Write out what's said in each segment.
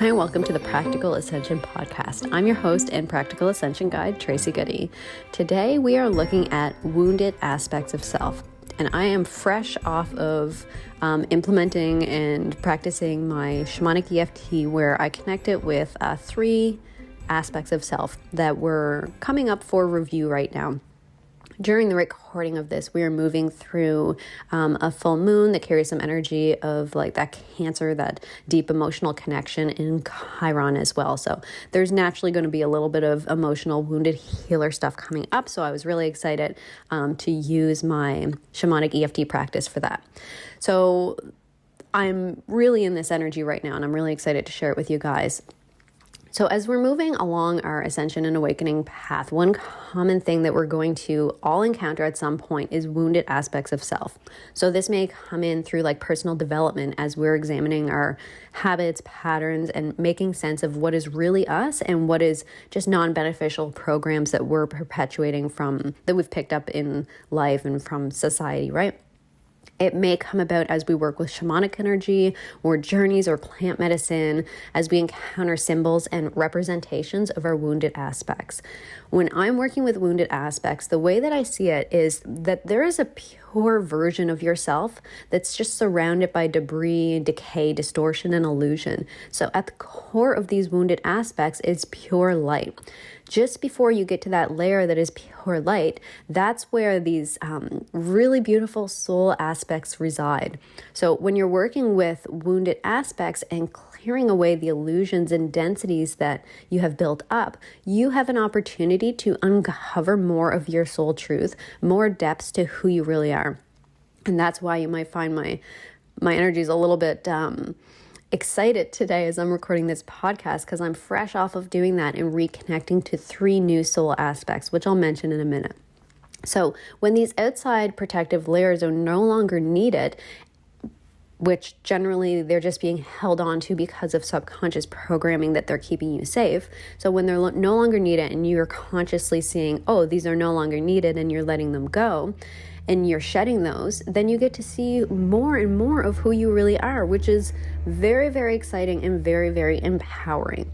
Hi, welcome to the Practical Ascension Podcast. I'm your host and Practical Ascension Guide, Tracy Goody. Today we are looking at wounded aspects of self, and I am fresh off of implementing and practicing my shamanic EFT, where I connect it with three aspects of self that were coming up for review right now. During the recording of this, we are moving through a full moon that carries some energy of like that Cancer, that deep emotional connection in Chiron as well. So there's naturally going to be a little bit of emotional wounded healer stuff coming up. So I was really excited to use my shamanic EFT practice for that. So I'm really in this energy right now, and I'm really excited to share it with you guys. So as we're moving along our ascension and awakening path, one common thing that we're going to all encounter at some point is wounded aspects of self. So this may come in through like personal development as we're examining our habits, patterns, and making sense of what is really us and what is just non-beneficial programs that we're perpetuating from, that we've picked up in life and from society, right? It may come about as we work with shamanic energy or journeys or plant medicine, as we encounter symbols and representations of our wounded aspects. When I'm working with wounded aspects, the way that I see it is that there is a pure version of yourself that's just surrounded by debris, decay, distortion, and illusion. So at the core of these wounded aspects is pure light. Just before you get to that layer that is pure light, that's where these really beautiful soul aspects reside. So when you're working with wounded aspects and clearing away the illusions and densities that you have built up, you have an opportunity to uncover more of your soul truth, more depths to who you really are. And that's why you might find my energy is a little bit excited today as I'm recording this podcast, because I'm fresh off of doing that and reconnecting to three new soul aspects, which I'll mention in a minute. So when these outside protective layers are no longer needed, which generally they're just being held on to because of subconscious programming that they're keeping you safe. So when they're no longer needed and you're consciously seeing, oh, these are no longer needed, and you're letting them go, and you're shedding those, then you get to see more and more of who you really are, which is very, very exciting and very, very empowering.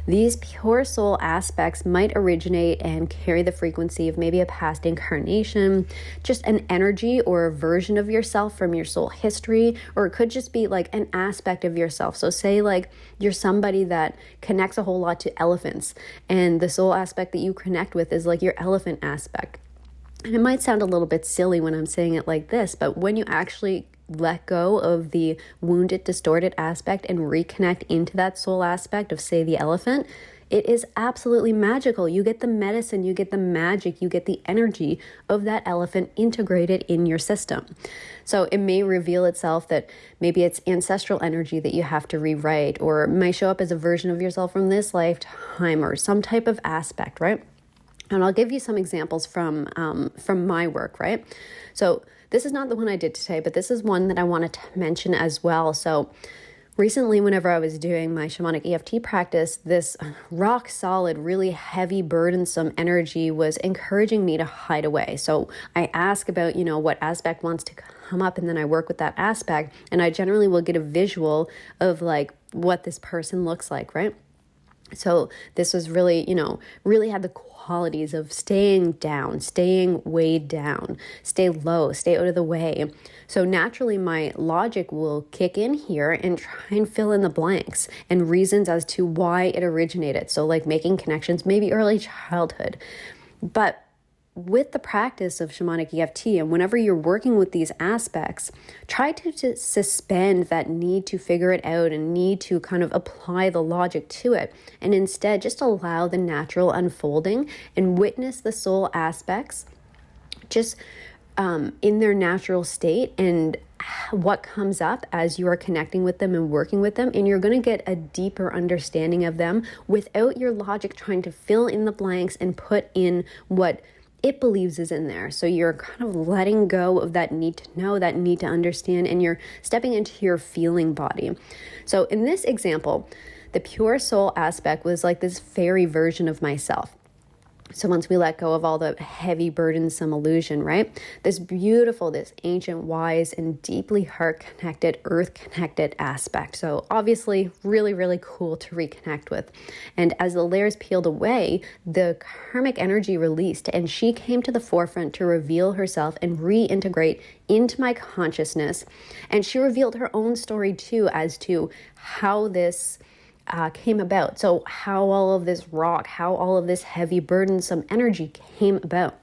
These pure soul aspects might originate and carry the frequency of maybe a past incarnation, just an energy or a version of yourself from your soul history, or it could just be like an aspect of yourself. So say like you're somebody that connects a whole lot to elephants, and the soul aspect that you connect with is like your elephant aspect. And it might sound a little bit silly when I'm saying it like this, but when you actually let go of the wounded, distorted aspect and reconnect into that soul aspect of, say, the elephant, it is absolutely magical. You get the medicine, you get the magic, you get the energy of that elephant integrated in your system. So it may reveal itself that maybe it's ancestral energy that you have to rewrite, or it may show up as a version of yourself from this lifetime, or some type of aspect, right? And I'll give you some examples from my work, right? So this is not the one I did today, but this is one that I wanted to mention as well. So recently, whenever I was doing my shamanic EFT practice, this rock solid, really heavy, burdensome energy was encouraging me to hide away. So I ask about, what aspect wants to come up, and then I work with that aspect, and I generally will get a visual of like what this person looks like, right? So this was really, really had the qualities of staying down, staying weighed down, stay low, stay out of the way. So naturally my logic will kick in here and try and fill in the blanks and reasons as to why it originated. So like making connections, maybe early childhood. But with the practice of shamanic EFT, and whenever you're working with these aspects, try to suspend that need to figure it out and need to kind of apply the logic to it, and instead just allow the natural unfolding and witness the soul aspects just in their natural state and what comes up as you are connecting with them and working with them. And you're going to get a deeper understanding of them without your logic trying to fill in the blanks and put in what it believes is in there. So you're kind of letting go of that need to know, that need to understand, and you're stepping into your feeling body. So in this example, the pure soul aspect was like this fairy version of myself. So once we let go of all the heavy, burdensome illusion, right? This beautiful, this ancient, wise, and deeply heart-connected, earth-connected aspect. So obviously really, really cool to reconnect with. And as the layers peeled away, the karmic energy released, and she came to the forefront to reveal herself and reintegrate into my consciousness. And she revealed her own story too, as to how this came about. So how all of this rock, how all of this heavy, burdensome energy came about.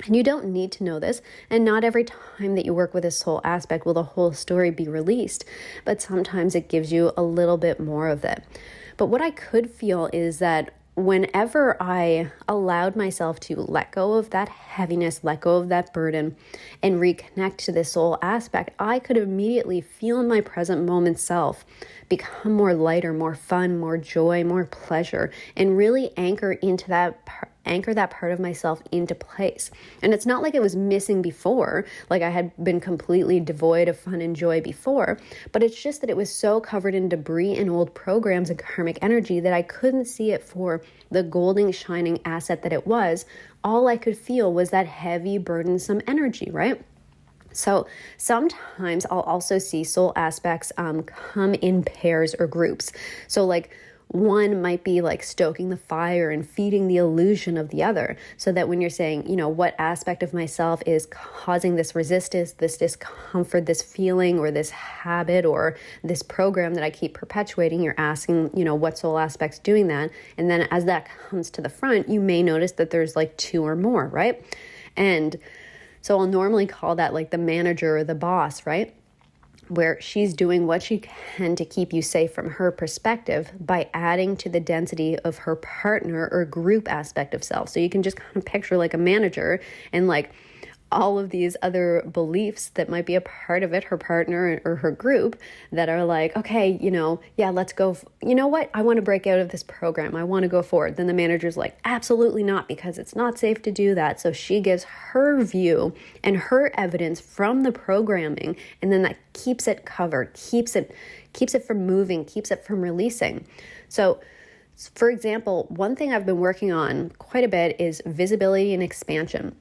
And you don't need to know this. And not every time that you work with a soul aspect will the whole story be released. But sometimes it gives you a little bit more of it. But what I could feel is that whenever I allowed myself to let go of that heaviness, let go of that burden, and reconnect to this soul aspect, I could immediately feel in my present moment self become more lighter, more fun, more joy, more pleasure, and really anchor that part of myself into place. And it's not like it was missing before, like I had been completely devoid of fun and joy before, but it's just that it was so covered in debris and old programs and karmic energy that I couldn't see it for the golden, shining asset that it was. All I could feel was that heavy, burdensome energy, right? So sometimes I'll also see soul aspects come in pairs or groups. So like one might be like stoking the fire and feeding the illusion of the other, so that when you're saying, what aspect of myself is causing this resistance, this discomfort, this feeling, or this habit, or this program that I keep perpetuating, you're asking, what soul aspect's doing that? And then as that comes to the front, you may notice that there's like two or more, right? And so I'll normally call that like the manager or the boss, right? Where she's doing what she can to keep you safe from her perspective by adding to the density of her partner or group aspect of self. So you can just kind of picture like a manager and like all of these other beliefs that might be a part of it, her partner or her group, that are like, okay, let's go. You know what? I want to break out of this program. I want to go forward. Then the manager's like, absolutely not, because it's not safe to do that. So she gives her view and her evidence from the programming, and then that keeps it covered, keeps it from moving, keeps it from releasing. So for example, one thing I've been working on quite a bit is visibility and expansion,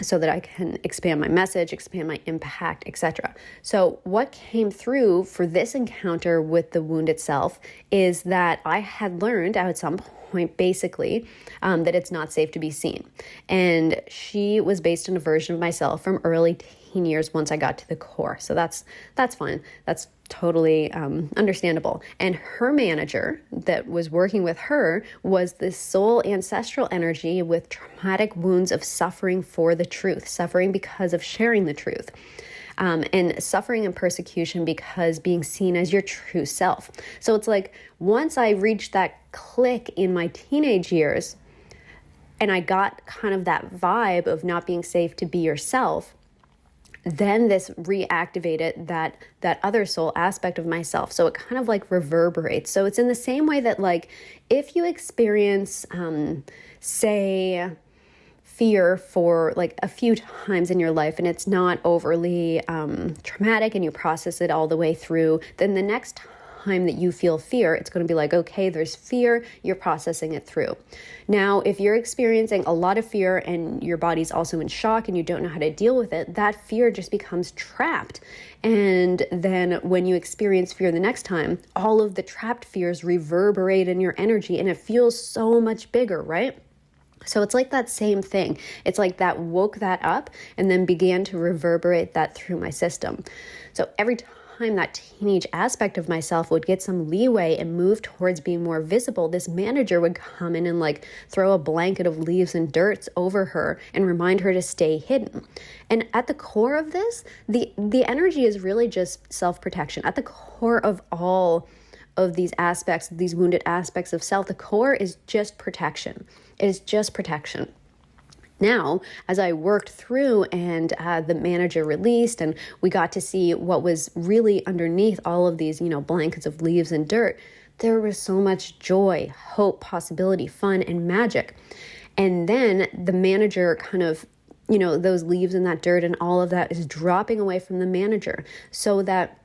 so that I can expand my message, expand my impact, etc. So what came through for this encounter with the wound itself is that I had learned at some point, basically, that it's not safe to be seen. And she was based on a version of myself from early teen years once I got to the core. So that's fine. That's totally understandable. And her manager that was working with her was this soul ancestral energy with traumatic wounds of suffering for the truth, suffering because of sharing the truth. And suffering and persecution because being seen as your true self. So it's like once I reached that click in my teenage years and I got kind of that vibe of not being safe to be yourself, then this reactivated that other soul aspect of myself. So it kind of like reverberates. So it's in the same way that like if you experience, say, fear for like a few times in your life and it's not overly traumatic and you process it all the way through, then the next time that you feel fear, it's going to be like, okay, there's fear, you're processing it through. Now, if you're experiencing a lot of fear and your body's also in shock and you don't know how to deal with it, that fear just becomes trapped. And then when you experience fear the next time, all of the trapped fears reverberate in your energy and it feels so much bigger, right? So it's like that same thing. It's like that woke that up and then began to reverberate that through my system. So every time that teenage aspect of myself would get some leeway and move towards being more visible, this manager would come in and like throw a blanket of leaves and dirt over her and remind her to stay hidden. And at the core of this, the energy is really just self-protection. At the core of all of these aspects, these wounded aspects of self, the core is just protection. It is just protection. Now, as I worked through and the manager released and we got to see what was really underneath all of these, blankets of leaves and dirt, there was so much joy, hope, possibility, fun, and magic. And then the manager kind of, those leaves and that dirt and all of that is dropping away from the manager so that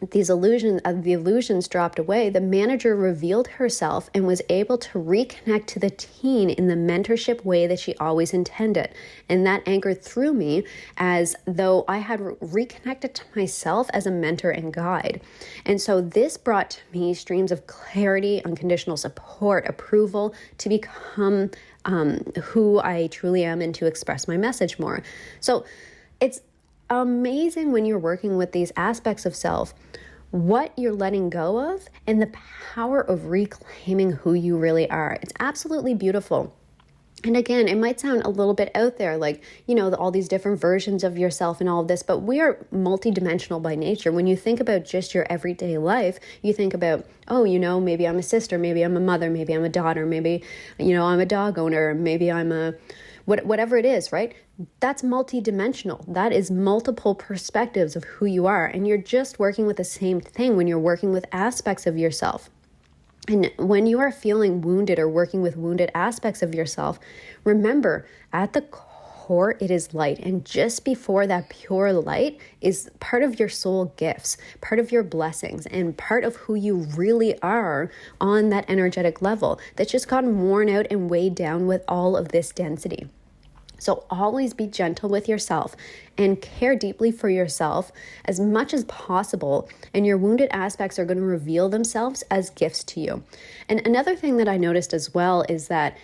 the illusions dropped away, the manager revealed herself and was able to reconnect to the teen in the mentorship way that she always intended. And that anchored through me as though I had reconnected to myself as a mentor and guide. And so this brought to me streams of clarity, unconditional support, approval to become who I truly am and to express my message more. So it's amazing when you're working with these aspects of self, what you're letting go of and the power of reclaiming who you really are. It's absolutely beautiful. And again, it might sound a little bit out there, like, all these different versions of yourself and all of this, but we are multidimensional by nature. When you think about just your everyday life, you think about, maybe I'm a sister, maybe I'm a mother, maybe I'm a daughter, maybe, I'm a dog owner, maybe I'm a whatever it is, right? That's multidimensional. That is multiple perspectives of who you are. And you're just working with the same thing when you're working with aspects of yourself. And when you are feeling wounded or working with wounded aspects of yourself, remember, at the core, it is light. And just before that pure light is part of your soul gifts, part of your blessings, and part of who you really are on that energetic level that's just gotten worn out and weighed down with all of this density. So always be gentle with yourself and care deeply for yourself as much as possible. And your wounded aspects are going to reveal themselves as gifts to you. And another thing that I noticed as well is that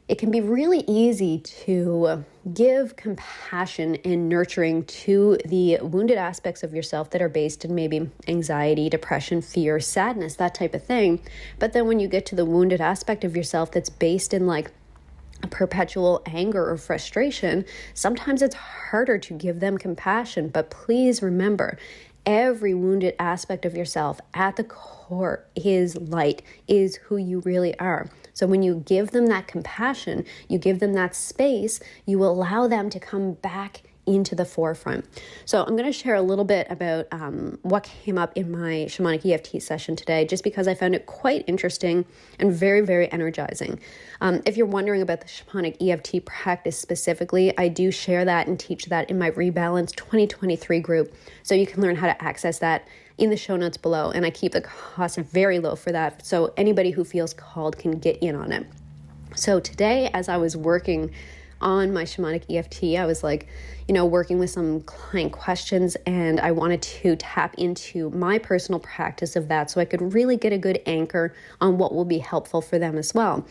it can be really easy to give compassion and nurturing to the wounded aspects of yourself that are based in maybe anxiety, depression, fear, sadness, that type of thing. But then when you get to the wounded aspect of yourself that's based in like a perpetual anger or frustration, sometimes it's harder to give them compassion. But please remember, every wounded aspect of yourself at the core is light, is who you really are. So when you give them that compassion, you give them that space, you allow them to come back into the forefront. So I'm going to share a little bit about what came up in my shamanic EFT session today, just because I found it quite interesting and very, very energizing. If you're wondering about the shamanic EFT practice specifically, I do share that and teach that in my Rebalance 2023 group. So you can learn how to access that in the show notes below. And I keep the cost very low for that. So anybody who feels called can get in on it. So today, as I was working on my shamanic EFT, I was working with some client questions, and I wanted to tap into my personal practice of that so I could really get a good anchor on what will be helpful for them as well.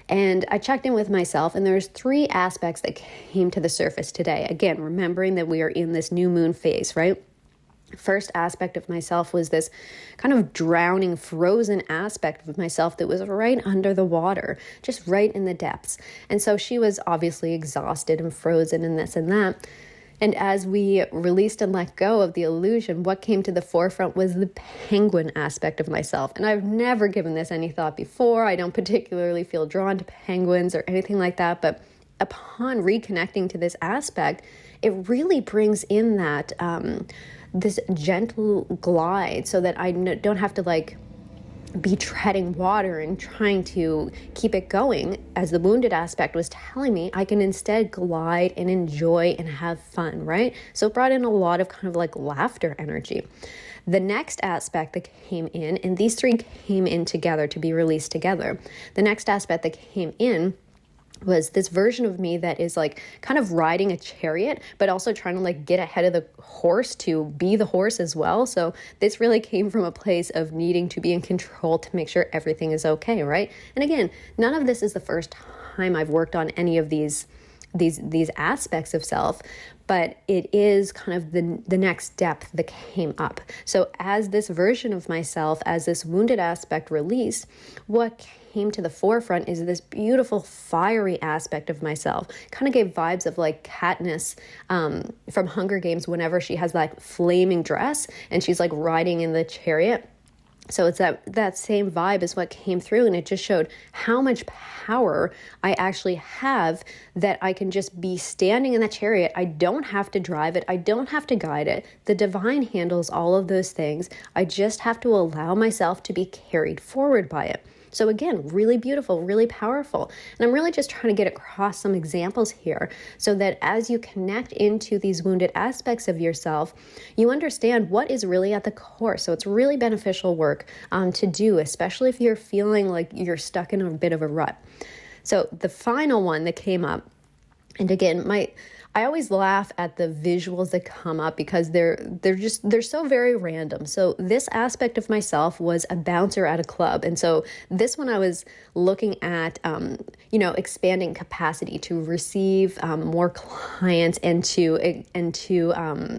And I checked in with myself, and there's 3 aspects that came to the surface today. Again, remembering that we are in this new moon phase, right? First aspect of myself was this kind of drowning, frozen aspect of myself that was right under the water, just right in the depths. And so she was obviously exhausted and frozen and this and that. And as we released and let go of the illusion, what came to the forefront was the penguin aspect of myself. And I've never given this any thought before. I don't particularly feel drawn to penguins or anything like that. But upon reconnecting to this aspect, it really brings in that this gentle glide so that I don't have to be treading water and trying to keep it going. As the wounded aspect was telling me, I can instead glide and enjoy and have fun, right? So it brought in a lot of kind of laughter energy. The next aspect that came in, and these 3 came in together to be released together. The next aspect that came in was this version of me that is kind of riding a chariot, but also trying to get ahead of the horse to be the horse as well. So this really came from a place of needing to be in control to make sure everything is okay, right? And again, none of this is the first time I've worked on any of these aspects of self, but it is kind of the next depth that came up. So as this version of myself, as this wounded aspect released, what came to the forefront is this beautiful fiery aspect of myself. Kind of gave vibes of Katniss from Hunger Games whenever she has that flaming dress and she's riding in the chariot. So it's that same vibe is what came through, and it just showed how much power I actually have, that I can just be standing in that chariot. I don't have to drive it. I don't have to guide it. The divine handles all of those things. I just have to allow myself to be carried forward by it. So again, really beautiful, really powerful. And I'm really just trying to get across some examples here so that as you connect into these wounded aspects of yourself, you understand what is really at the core. So it's really beneficial work to do, especially if you're feeling like you're stuck in a bit of a rut. So the final one that came up, and again, I always laugh at the visuals that come up because they're so very random. So this aspect of myself was a bouncer at a club. And so this one I was looking at, expanding capacity to receive more clients and to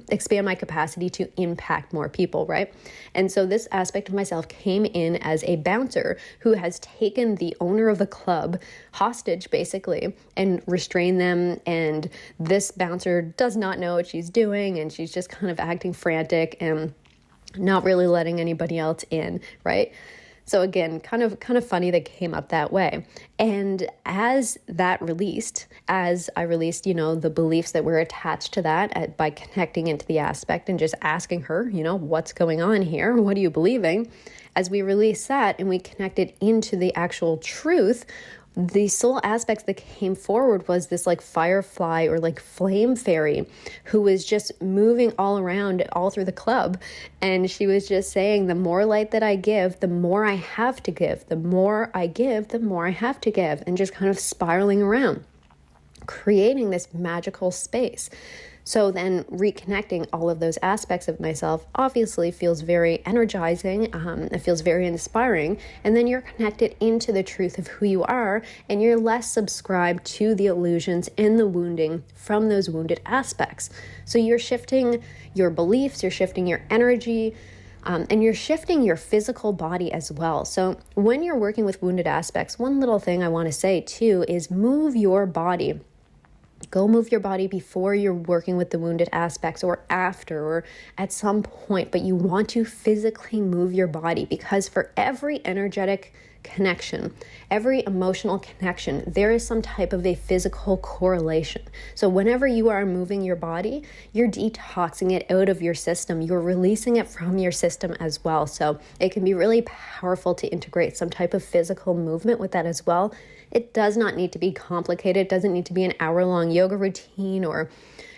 expand my capacity to impact more people, right? And so this aspect of myself came in as a bouncer who has taken the owner of the club hostage, basically, and restrained them. And this bouncer does not know what she's doing, and she's just kind of acting frantic and not really letting anybody else in, right? So again, kind of funny that came up that way. And as I released, the beliefs that were attached to that by connecting into the aspect and just asking her, what's going on here? What are you believing? As we released that and we connected into the actual truth, the soul aspects that came forward was this like firefly or like flame fairy who was just moving all around all through the club. And she was just saying, the more light that I give, the more I have to give. The more I give, the more I have to give. And just kind of spiraling around, creating this magical space. So then reconnecting all of those aspects of myself obviously feels very energizing. It feels very inspiring. And then you're connected into the truth of who you are, and you're less subscribed to the illusions and the wounding from those wounded aspects. So you're shifting your beliefs, you're shifting your energy, and you're shifting your physical body as well. So when you're working with wounded aspects, one little thing I want to say too is move your body. Go move your body before you're working with the wounded aspects or after or at some point, but you want to physically move your body because for every energetic connection, every emotional connection, there is some type of a physical correlation. So whenever you are moving your body, you're detoxing it out of your system. You're releasing it from your system as well. So it can be really powerful to integrate some type of physical movement with that as well. It does not need to be complicated. It doesn't need to be an hour-long yoga routine or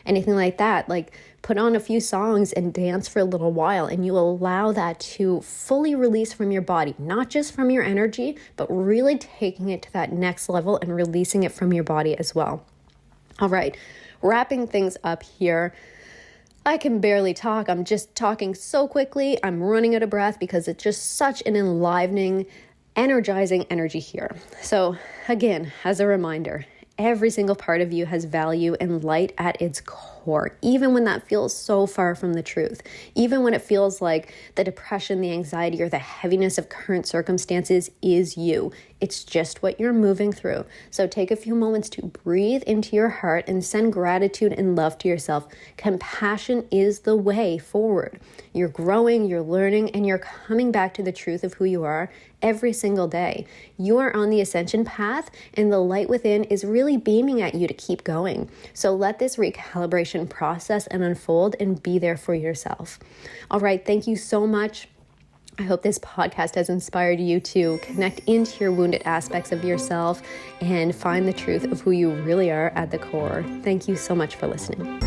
anything like that. Like put on a few songs and dance for a little while, and you allow that to fully release from your body, not just from your energy, but really taking it to that next level and releasing it from your body as well. All right, wrapping things up here. I can barely talk. I'm just talking so quickly. I'm running out of breath because it's just such an enlivening, energizing energy here. So again, as a reminder, every single part of you has value and light at its core, even when that feels so far from the truth, even when it feels like the depression, the anxiety, or the heaviness of current circumstances is you. It's just what you're moving through. So take a few moments to breathe into your heart and send gratitude and love to yourself. Compassion is the way forward. You're growing, you're learning, and you're coming back to the truth of who you are every single day. You are on the ascension path, and the light within is really beaming at you to keep going. So let this recalibration process and unfold and be there for yourself. All right, thank you so much. I hope this podcast has inspired you to connect into your wounded aspects of yourself and find the truth of who you really are at the core. Thank you so much for listening.